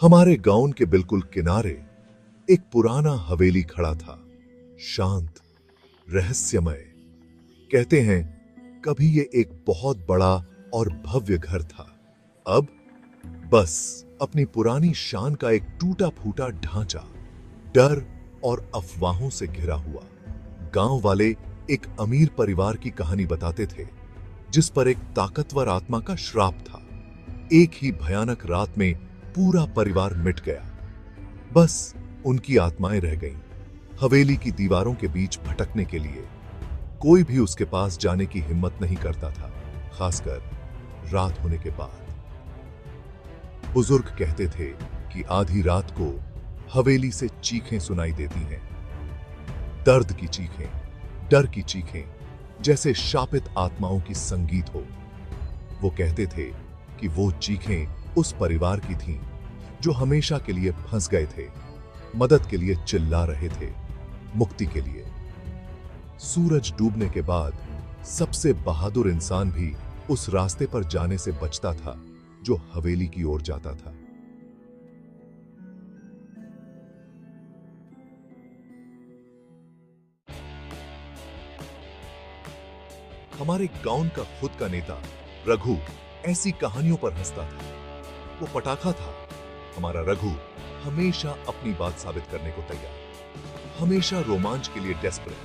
हमारे गांव के बिल्कुल किनारे एक पुराना हवेली खड़ा था, शांत, रहस्यमय। कहते हैं कभी ये एक बहुत बड़ा और भव्य घर था। अब बस अपनी पुरानी शान का एक टूटा फूटा ढांचा, डर और अफवाहों से घिरा हुआ। गांव वाले एक अमीर परिवार की कहानी बताते थे, जिस पर एक ताकतवर आत्मा का श्राप था। एक ही भयानक रात में पूरा परिवार मिट गया। बस उनकी आत्माएं रह गईं, हवेली की दीवारों के बीच भटकने के लिए। कोई भी उसके पास जाने की हिम्मत नहीं करता था, खासकर रात होने के बाद। बुजुर्ग कहते थे कि आधी रात को हवेली से चीखें सुनाई देती हैं, दर्द की चीखें, डर की चीखें, जैसे शापित आत्माओं की संगीत हो। वो कहते थे कि वो चीखें उस परिवार की थीं जो हमेशा के लिए फंस गए थे, मदद के लिए चिल्ला रहे थे, मुक्ति के लिए। सूरज डूबने के बाद सबसे बहादुर इंसान भी उस रास्ते पर जाने से बचता था जो हवेली की ओर जाता था। हमारे गांव का खुद का नेता रघु ऐसी कहानियों पर हंसता था। वो पटाखा था। हमारा रघु हमेशा अपनी बात साबित करने को तैयार, हमेशा रोमांच के लिए डेस्परेट।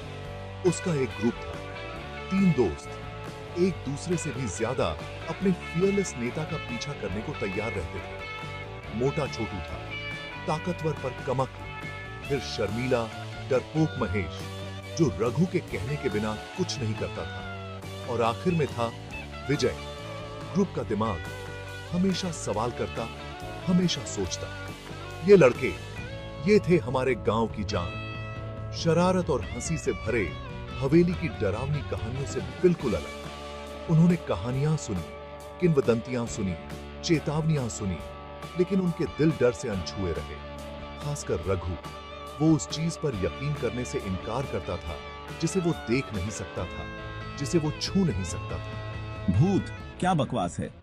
उसका एक ग्रुप था, 3 दोस्त, एक दूसरे से भी ज्यादा अपने फियरलेस नेता का पीछा करने को तैयार रहते थे। मोटा छोटू था, ताकतवर पर कमक, फिर शर्मीला डरपोक महेश, जो रघु के कहने के बिना कुछ नहीं करता था, और आखिर में था विजय, ग्रुप का दिमाग, हमेशा सवाल करता, हमेशा सोचता। ये लड़के, ये थे हमारे गांव की जान। शरारत और हंसी से भरे हवेली की डरावनी कहानियों से बिल्कुल अलग। उन्होंने कहानियां सुनी, किंवदंतियां सुनी, चेतावनियां सुनी, लेकिन उनके दिल डर से अनछुए रहे। खासकर रघु, वो उस चीज पर यकीन करने से इनकार करता था जिसे वो देख नहीं सकता था, जिसे वो छू नहीं सकता था। भूत, क्या बकवास है।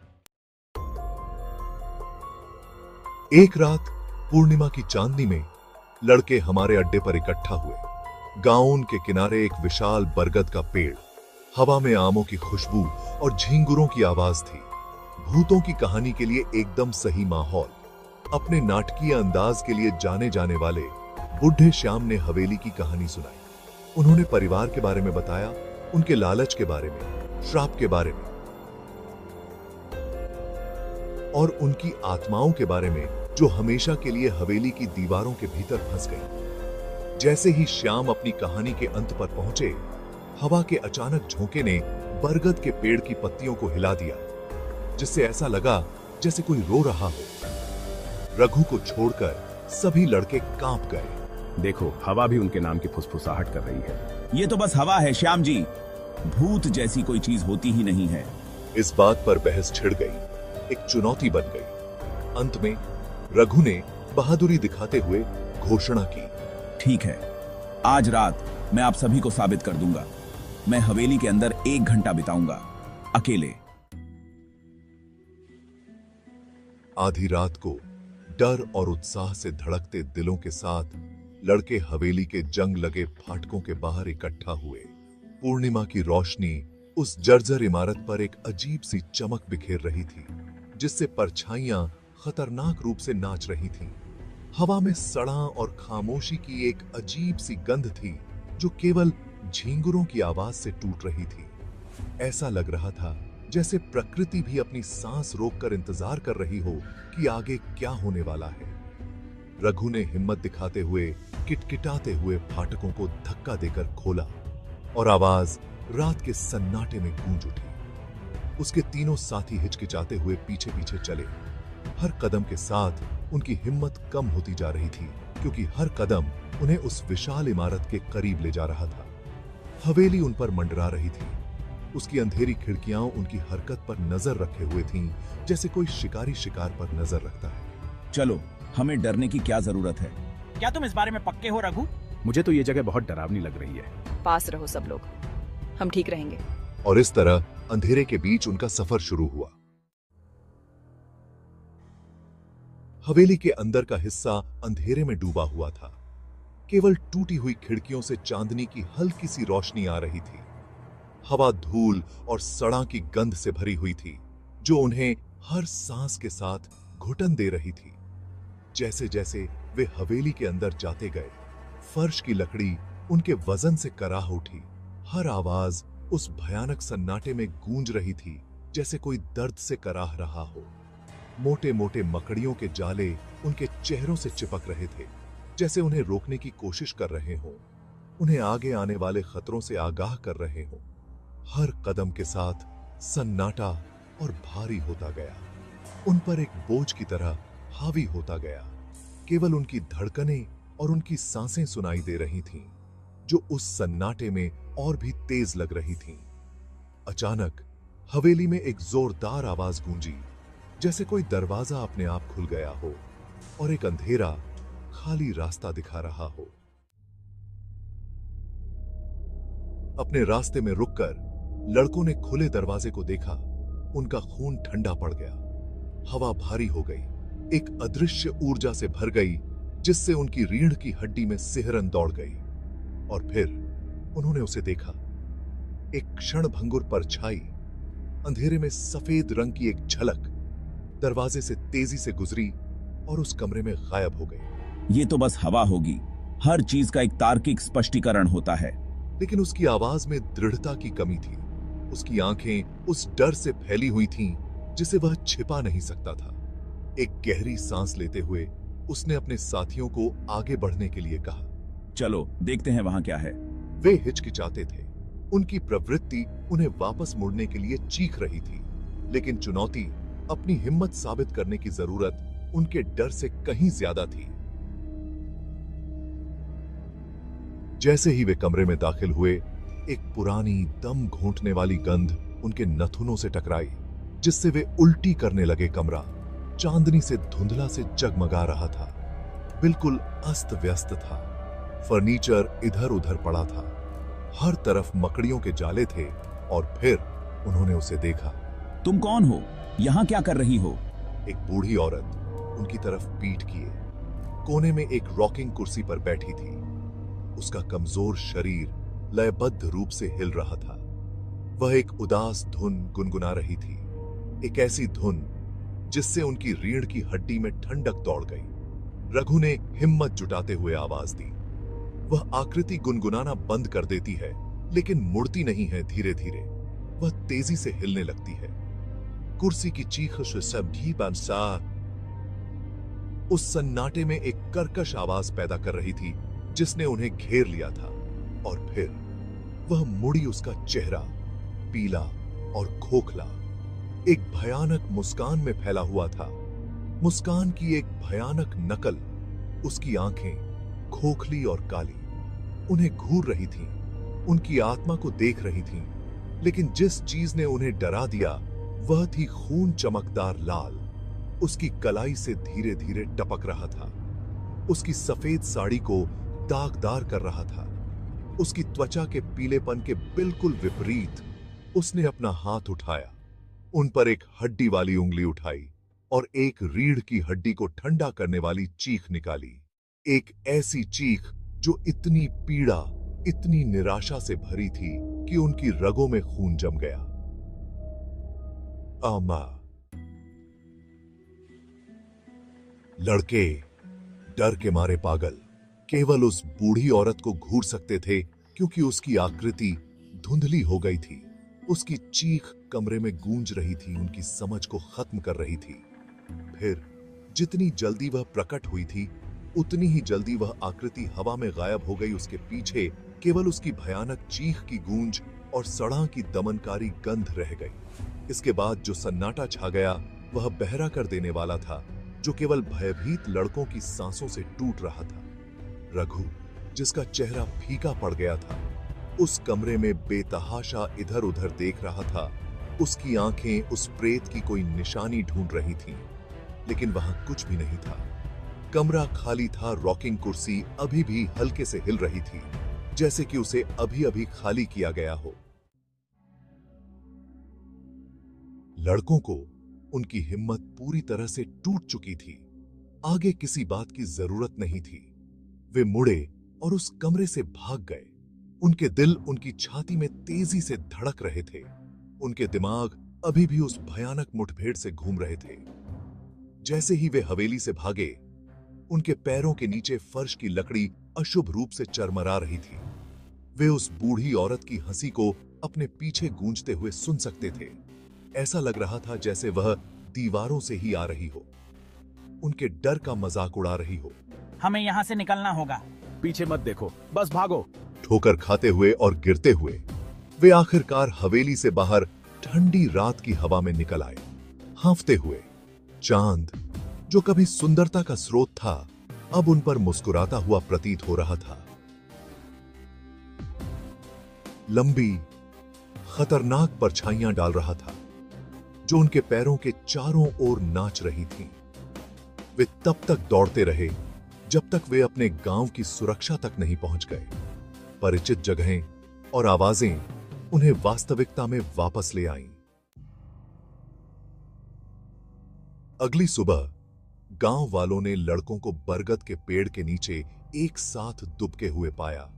एक रात पूर्णिमा की चांदनी में लड़के हमारे अड्डे पर इकट्ठा हुए। गांव के किनारे एक विशाल बरगद का पेड़, हवा में आमों की खुशबू और झींगुरों की आवाज थी। भूतों की कहानी के लिए एकदम सही माहौल। अपने नाटकीय अंदाज के लिए जाने जाने वाले बुढ़े श्याम ने हवेली की कहानी सुनाई। उन्होंने परिवार के बारे में बताया, उनके लालच के बारे में, श्राप के बारे में, और उनकी आत्माओं के बारे में जो हमेशा के लिए हवेली की दीवारों के भीतर फंस गई। जैसे ही श्याम अपनी कहानी के अंत पर पहुंचे, हवा के अचानक झोंके ने बरगद के पेड़ की पत्तियों को हिला दिया, जिससे ऐसा लगा जैसे कोई रो रहा हो। रघु को छोड़कर सभी लड़के कांप गए। देखो, हवा भी उनके नाम की फुसफुसाहट कर रही है। ये तो बस हवा है श्याम जी, भूत जैसी कोई चीज होती ही नहीं है। इस बात पर बहस छिड़ गई, एक चुनौती बन गई। अंत में रघु ने बहादुरी दिखाते हुए घोषणा की, ठीक है, आज रात मैं आप सभी को साबित कर दूंगा। मैं हवेली के अंदर 1 घंटा बिताऊंगा, अकेले। आधी रात को डर और उत्साह से धड़कते दिलों के साथ लड़के हवेली के जंग लगे फाटकों के बाहर इकट्ठा हुए। पूर्णिमा की रोशनी उस जर्जर इमारत पर एक अजीब सी चमक बिखेर रही थी, जिससे परछाइयां खतरनाक रूप से नाच रही थीं। हवा में सड़ा और खामोशी की एक अजीब सी गंध थी, जो केवल झींगुरों की आवाज से टूट रही थी। ऐसा लग रहा था जैसे प्रकृति भी अपनी सांस रोककर इंतजार कर रही हो कि आगे क्या होने वाला है। रघु ने हिम्मत दिखाते हुए, किटकिटाते हुए फाटकों को धक्का देकर खोला, और आवाज रात के सन्नाटे में गूंज उठी। उसके तीनों साथी हिचकिचाते हुए पीछे पीछे चले। हर कदम के साथ उनकी हिम्मत कम होती जा रही थी, क्योंकि हर कदम उन्हें उस विशाल इमारत के करीब ले जा रहा था। हवेली उन पर मंडरा रही थी। उसकी अंधेरी खिड़कियां उनकी हरकत पर नजर रखे हुए थीं, जैसे कोई शिकारी शिकार पर नजर रखता है। चलो, हमें डरने की क्या जरूरत है। क्या तुम इस बारे में पक्के हो रघु? मुझे तो ये जगह बहुत डरावनी लग रही है। पास रहो सब लोग, हम ठीक रहेंगे। और इस तरह अंधेरे के बीच उनका सफर शुरू हुआ। हवेली के अंदर का हिस्सा अंधेरे में डूबा हुआ था। केवल टूटी हुई खिड़कियों से चांदनी की हल्की सी रोशनी आ रही थी। हवा धूल और सड़ा की गंध से भरी हुई थी, जो उन्हें हर सांस के साथ घुटन दे रही थी। जैसे जैसे वे हवेली के अंदर जाते गए, फर्श की लकड़ी उनके वजन से कराह उठी। हर आवाज उस भयानक सन्नाटे में गूंज रही थी, जैसे कोई दर्द से कराह रहा हो। मोटे मोटे मकड़ियों के जाले उनके चेहरों से चिपक रहे थे, जैसे उन्हें रोकने की कोशिश कर रहे हों, उन्हें आगे आने वाले खतरों से आगाह कर रहे हों। हर कदम के साथ सन्नाटा और भारी होता गया, उन पर एक बोझ की तरह हावी होता गया। केवल उनकी धड़कनें और उनकी सांसें सुनाई दे रही थीं, जो उस सन्नाटे में और भी तेज लग रही थीं। अचानक हवेली में एक जोरदार आवाज गूंजी, जैसे कोई दरवाजा अपने आप खुल गया हो और एक अंधेरा खाली रास्ता दिखा रहा हो। अपने रास्ते में रुककर लड़कों ने खुले दरवाजे को देखा। उनका खून ठंडा पड़ गया, हवा भारी हो गई, एक अदृश्य ऊर्जा से भर गई, जिससे उनकी रीढ़ की हड्डी में सिहरन दौड़ गई। और फिर उन्होंने उसे देखा, एक क्षण भंगुर परछाई, अंधेरे में सफेद रंग की एक झलक दरवाजे से तेजी से गुजरी और उस कमरे में गायब हो गई। ये तो बस हवा होगी, हर चीज का एक तार्किक स्पष्टीकरण होता है। लेकिन उसकी आवाज में दृढ़ता की कमी थी। उसकी आंखें उस डर से फैली हुई थीं, जिसे वह छिपा नहीं सकता था। एक गहरी सांस लेते हुए उसने अपने साथियों को आगे बढ़ने के लिए कहा। चलो देखते हैं वहां क्या है। वे हिचकिचाते थे। उनकी प्रवृत्ति उन्हें वापस मुड़ने के लिए चीख रही थी, लेकिन चुनौती, अपनी हिम्मत साबित करने की जरूरत उनके डर से कहीं ज्यादा थी। जैसे ही वे कमरे में दाखिल हुए, एक पुरानी दम घोंटने वाली गंध उनके नथुनों से टकराई, जिससे वे उल्टी करने लगे। कमरा चांदनी से धुंधला से जगमगा रहा था, बिल्कुल अस्त व्यस्त था। फर्नीचर इधर उधर पड़ा था, हर तरफ मकड़ियों के जाले थे। और फिर उन्होंने उसे देखा। तुम कौन हो? यहाँ क्या कर रही हो? एक बूढ़ी औरत उनकी तरफ पीठ किए कोने में एक रॉकिंग कुर्सी पर बैठी थी। उसका कमजोर शरीर लयबद्ध रूप से हिल रहा था। वह एक उदास धुन गुनगुना रही थी, एक ऐसी धुन जिससे उनकी रीढ़ की हड्डी में ठंडक दौड़ गई। रघु ने हिम्मत जुटाते हुए आवाज दी। वह आकृति गुनगुनाना बंद कर देती है, लेकिन मुड़ती नहीं है। धीरे धीरे वह तेजी से हिलने लगती है। कुर्सी की चीख से सभी बंसार उस सन्नाटे में एक कर्कश आवाज पैदा कर रही थी, जिसने उन्हें घेर लिया था। और फिर वह मुड़ी। उसका चेहरा पीला और खोखला, एक भयानक मुस्कान में फैला हुआ था। मुस्कान की एक भयानक नकल। उसकी आंखें खोखली और काली, उन्हें घूर रही थीं, उनकी आत्मा को देख रही थीं। लेकिन जिस चीज ने उन्हें डरा दिया, वह थी खून चमकदार लाल। उसकी कलाई से धीरे धीरे टपक रहा था। उसकी सफेद साड़ी को दागदार कर रहा था। उसकी त्वचा के पीलेपन के बिल्कुल विपरीत उसने अपना हाथ उठाया, उन पर एक हड्डी वाली उंगली उठाई और एक रीढ़ की हड्डी को ठंडा करने वाली चीख निकाली। एक ऐसी चीख जो इतनी पीड़ा, इतनी निराशा से भरी थी कि उनकी रगों में खून जम गया। आमा। लड़के डर के मारे पागल केवल उस बूढ़ी औरत को घूर सकते थे, क्योंकि उसकी आकृति धुंधली हो गई थी। उसकी चीख कमरे में गूंज रही थी, उनकी समझ को खत्म कर रही थी। फिर जितनी जल्दी वह प्रकट हुई थी, उतनी ही जल्दी वह आकृति हवा में गायब हो गई। उसके पीछे केवल उसकी भयानक चीख की गूंज और सड़ा की दमनकारी गंध रह गई। इसके बाद जो सन्नाटा छा गया, वह बहरा कर देने वाला था, जो केवल भयभीत लड़कों की सांसों से टूट रहा था। रघु, जिसका चेहरा फीका पड़ गया था, उस कमरे में बेतहाशा इधर उधर देख रहा था। उसकी आंखें उस प्रेत की कोई निशानी ढूंढ रही थीं, लेकिन वहां कुछ भी नहीं था। कमरा खाली था। रॉकिंग कुर्सी अभी भी हल्के से हिल रही थी, जैसे कि उसे अभी अभी खाली किया गया हो। लड़कों को उनकी हिम्मत पूरी तरह से टूट चुकी थी। आगे किसी बात की जरूरत नहीं थी। वे मुड़े और उस कमरे से भाग गए। उनके दिल उनकी छाती में तेजी से धड़क रहे थे। उनके दिमाग अभी भी उस भयानक मुठभेड़ से घूम रहे थे। जैसे ही वे हवेली से भागे, उनके पैरों के नीचे फर्श की लकड़ी अशुभ रूप से चरमरा रही थी। वे उस बूढ़ी औरत की हंसी को अपने पीछे गूंजते हुए सुन सकते थे। ऐसा लग रहा था जैसे वह दीवारों से ही आ रही हो, उनके डर का मजाक उड़ा रही हो। हमें यहाँ से निकलना होगा। पीछे मत देखो, बस भागो। ठोकर खाते हुए और गिरते हुए वे आखिरकार हवेली से बाहर ठंडी रात की हवा में निकल आए। हांफते हुए चांद, जो कभी सुंदरता का स्रोत था, अब उन पर मुस्कुराता हुआ प्रतीत हो रहा था। लंबी खतरनाक परछाइयां डाल रहा था, जो उनके पैरों के चारों ओर नाच रही थीं। वे तब तक दौड़ते रहे जब तक वे अपने गांव की सुरक्षा तक नहीं पहुंच गए। परिचित जगहें और आवाजें उन्हें वास्तविकता में वापस ले आईं। अगली सुबह गांव वालों ने लड़कों को बरगद के पेड़ के नीचे एक साथ दुबके हुए पाया।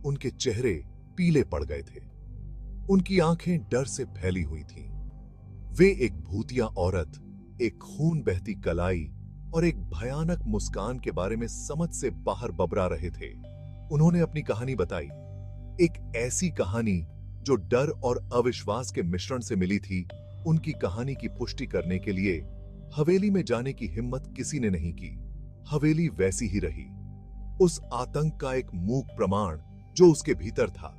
उनके चेहरे पीले पड़ गए थे, उनकी आंखें डर से फैली हुई थीं। वे एक भूतिया औरत, एक खून बहती कलाई और एक भयानक मुस्कान के बारे में समझ से बाहर बबरा रहे थे। उन्होंने अपनी कहानी बताई, एक ऐसी कहानी जो डर और अविश्वास के मिश्रण से मिली थी। उनकी कहानी की पुष्टि करने के लिए हवेली में जाने की हिम्मत किसी ने नहीं की। हवेली वैसी ही रही, उस आतंक का एक मूक प्रमाण जो उसके भीतर था।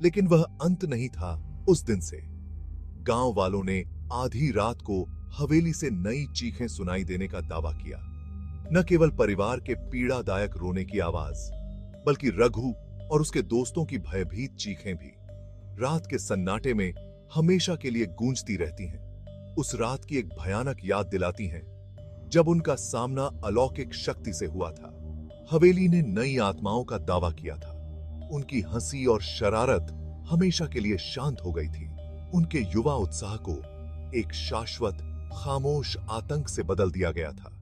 लेकिन वह अंत नहीं था उस दिन से। गांव वालों ने आधी रात को हवेली से नई चीखें सुनाई देने का दावा किया। न केवल परिवार के पीड़ादायक रोने की आवाज, बल्कि रघु और उसके दोस्तों की भयभीत चीखें भी रात के सन्नाटे में हमेशा के लिए गूंजती रहती हैं। उस रात की एक भयानक याद दिलाती हैं जब उनका सामना अलौकिक शक्ति से हुआ था। हवेली ने नई आत्माओं का दावा किया था। उनकी हंसी और शरारत हमेशा के लिए शांत हो गई थी। उनके युवा उत्साह को एक शाश्वत खामोश आतंक से बदल दिया गया था।